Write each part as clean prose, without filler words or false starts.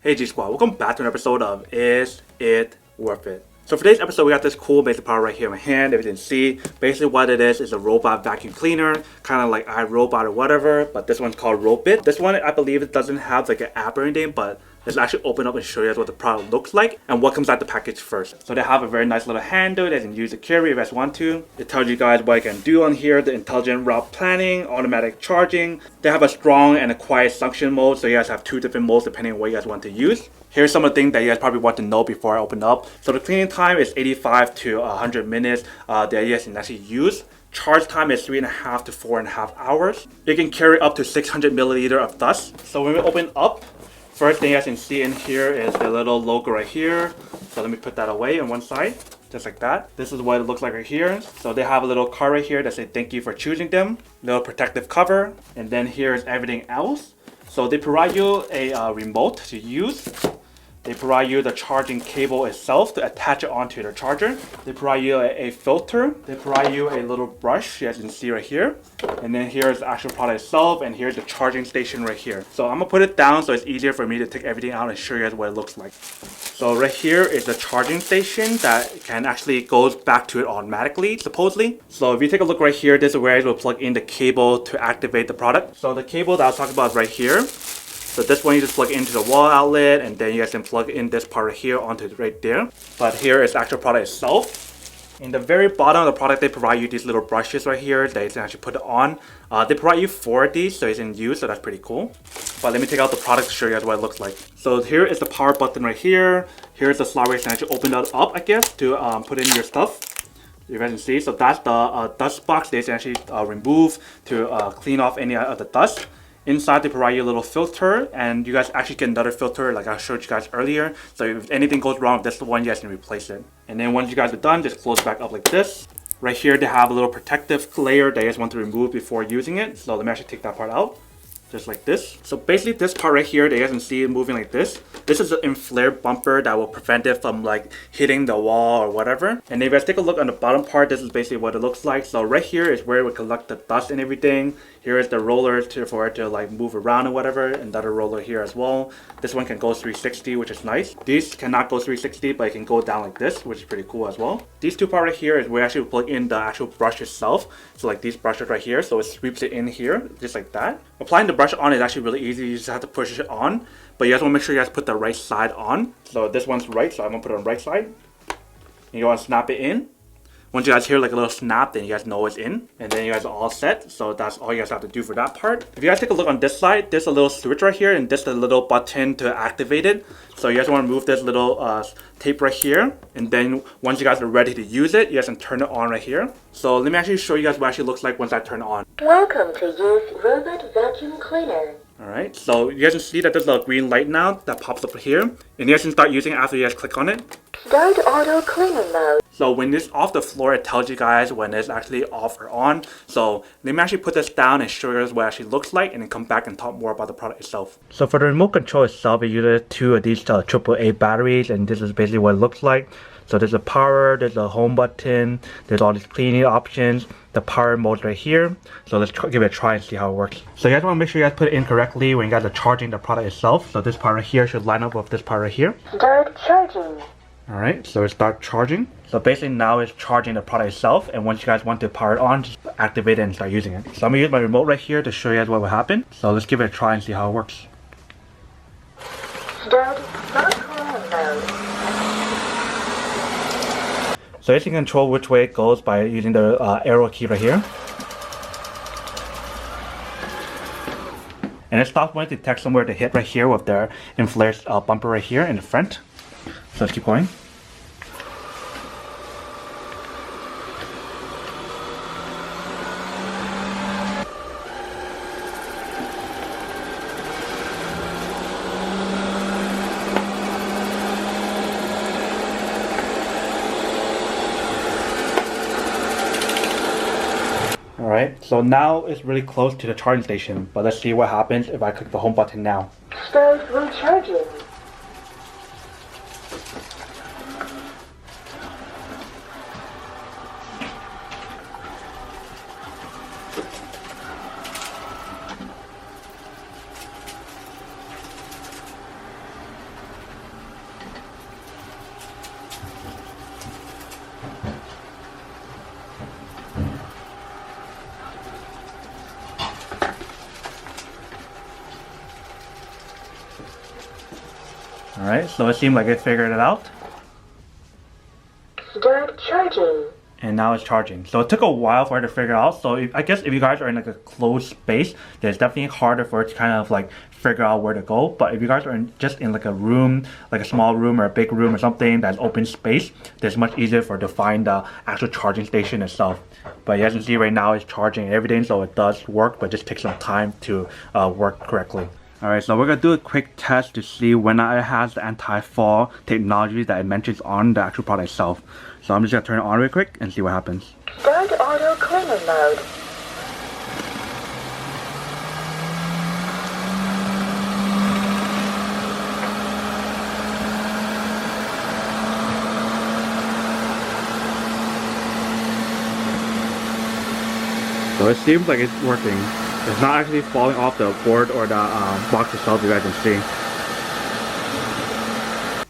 Hey G Squad, welcome back to an episode of Is It Worth It? So for today's episode, we got this cool basic power right here in my hand. If you didn't see, basically what it is a robot vacuum cleaner, kind of like iRobot or whatever, but this one's called Robit. This one, I believe it doesn't have like an app or anything, but let's actually open up and show you guys what the product looks like and what comes out the package first. So they have a very nice little handle that you can use to carry if you guys want to. It tells you guys what you can do on here, the intelligent route planning, automatic charging. They have a strong and a quiet suction mode, so you guys have two different modes depending on what you guys want to use. Here's some of the things that you guys probably want to know before I open up. So the cleaning time is 85 to 100 minutes that you guys can actually use. Charge time is 3.5 to 4.5 hours. You can carry up to 600 milliliter of dust. So when we open up, first thing you guys can see in here is the little logo right here. So let me put that away on one side, just like that. This is what it looks like right here. So they have a little card right here that says thank you for choosing them. Little protective cover. And then here's everything else. So they provide you a remote to use. They provide you the charging cable itself to attach it onto the charger. They provide you a filter. They provide you a little brush, as you can see right here. And then here's the actual product itself, and here's the charging station right here. So I'm gonna put it down so it's easier for me to take everything out and show you guys what it looks like. So right here is the charging station that can actually goes back to it automatically, supposedly. So if you take a look right here, this is where it will plug in the cable to activate the product. So the cable that I was talking about is right here. So this one you just plug into the wall outlet, and then you guys can plug in this part right here onto it right there. But here is the actual product itself. In the very bottom of the product, they provide you these little brushes right here that you can actually put it on. They provide you 4 of these so you can use, so that's pretty cool. But let me take out the product to show you guys what it looks like. So here is the power button right here. Here's the slot where you can actually open that up, I guess, to put in your stuff. You guys can see, so that's the dust box they can actually remove to clean off any of the dust. Inside they provide you a little filter, and you guys actually get another filter like I showed you guys earlier. So if anything goes wrong with this one, you guys can replace it. And then once you guys are done, just close back up like this. Right here they have a little protective layer that you guys want to remove before using it. So let me actually take that part out. Just like this. So basically this part right here that you guys can see it moving like this. This is an inflated bumper that will prevent it from like hitting the wall or whatever. And if you guys take a look on the bottom part, this is basically what it looks like. So right here is where it would collect the dust and everything. Here is the roller for it to like move around or whatever. Another roller here as well. This one can go 360, which is nice. These cannot go 360, but it can go down like this, which is pretty cool as well. These two parts right here is where you actually plug in the actual brush itself. So like these brushes right here. So it sweeps it in here, just like that. Applying the brush on is actually really easy. You just have to push it on, but you guys want to make sure you guys put the right side on. So this one's right, so I'm gonna put it on the right side. And you want to snap it in. Once you guys hear like a little snap, then you guys know it's in, and then you guys are all set. So that's all you guys have to do for that part. If you guys take a look on this side, there's a little switch right here, and this is a little button to activate it. So you guys want to move this little tape right here, and then once you guys are ready to use it, you guys can turn it on right here. So let me actually show you guys what it actually looks like once I turn it on. Welcome to use Robit Vacuum Cleaner. Alright, so you guys can see that there's a green light now that pops up here, and you guys can start using it after you guys click on it. Start auto cleaning mode. So when it's off the floor, it tells you guys when it's actually off or on. So let me actually put this down and show you guys what it actually looks like, and then come back and talk more about the product itself. So for the remote control itself, it uses 2 of these AAA batteries, and this is basically what it looks like. So there's a power, there's a home button, there's all these cleaning options, the power mode right here. So let's give it a try and see how it works. So you guys want to make sure you guys put it in correctly when you guys are charging the product itself. So this part right here should line up with this part right here. Start charging. Alright, so it start charging. So basically now it's charging the product itself, and once you guys want to power it on, just activate it and start using it. So I'm going to use my remote right here to show you guys what will happen. So let's give it a try and see how it works. Start cleaning mode. So you can control which way it goes by using the arrow key right here. And it stops when it detects somewhere to hit right here with the inflated bumper right here in the front. So let's keep going. Alright, so now it's really close to the charging station, but let's see what happens if I click the home button now. Start recharging. Alright, so it seemed like it figured it out. Start charging. And now it's charging. So it took a while for it to figure out. So I guess if you guys are in like a closed space, then it's definitely harder for it to kind of like figure out where to go. But if you guys are just in like a room, like a small room or a big room or something that's open space, then it's much easier for it to find the actual charging station itself. But as you can see right now, it's charging and everything, so it does work, but it just takes some time to work correctly. Alright, so we're going to do a quick test to see when it has the anti-fall technology that it mentions on the actual product itself. So I'm just going to turn it on real quick and see what happens. Start auto cleaning mode. So it seems like it's working. It's not actually falling off the board or the box itself, you guys can see.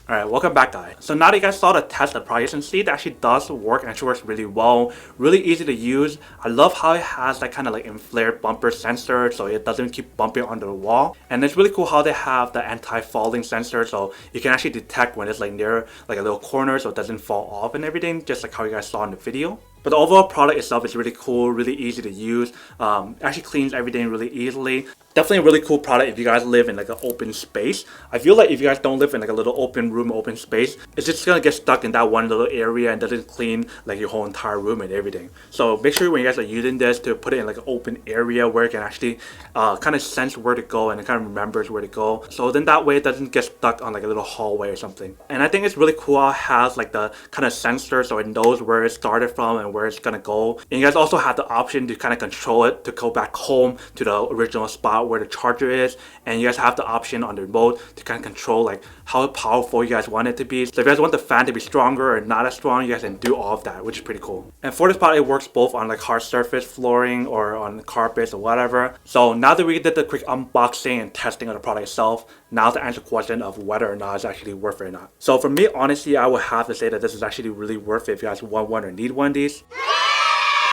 Alright, welcome back guys. So now that you guys saw the test of the product, you can see it actually does work and actually works really well. Really easy to use. I love how it has that kind of like inflated bumper sensor so it doesn't keep bumping onto the wall. And it's really cool how they have the anti-falling sensor so you can actually detect when it's like near like a little corner so it doesn't fall off and everything, just like how you guys saw in the video. But the overall product itself is really cool, really easy to use. Actually cleans everything really easily. Definitely a really cool product if you guys live in like an open space. I feel like if you guys don't live in like a little open room, open space, it's just gonna get stuck in that one little area and doesn't clean like your whole entire room and everything. So make sure when you guys are using this to put it in like an open area where it can actually kind of sense where to go and it kind of remembers where to go. So then that way it doesn't get stuck on like a little hallway or something. And I think it's really cool how it has like the kind of sensor so it knows where it started from and where it's gonna go. And you guys also have the option to kind of control it to go back home to the original spot where the charger is, and you guys have the option on the remote to kind of control like how powerful you guys want it to be. So if you guys want the fan to be stronger or not as strong, you guys can do all of that, which is pretty cool. And for this product, it works both on like hard surface flooring or on carpets or whatever. So now that we did the quick unboxing and testing of the product itself, now to answer the question of whether or not it's actually worth it or not. So for me, honestly, I would have to say that this is actually really worth it if you guys want one or need one of these.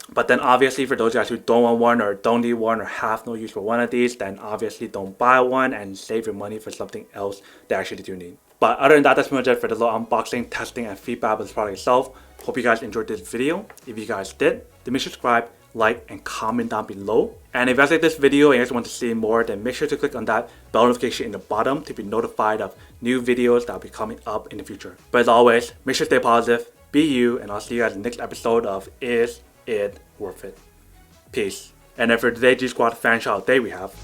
But then obviously for those guys who don't want one or don't need one or have no use for one of these, then obviously don't buy one and save your money for something else that actually do need. But other than that, that's pretty much it for the little unboxing, testing, and feedback of this product itself. Hope you guys enjoyed this video. If you guys did, then make sure to subscribe, like, and comment down below. And if you guys like this video and you guys want to see more, then make sure to click on that bell notification in the bottom to be notified of new videos that will be coming up in the future. But as always, make sure to stay positive, be you, and I'll see you guys in the next episode of Is It Worth It? Peace. And then for today, G Squad fan shout out day we have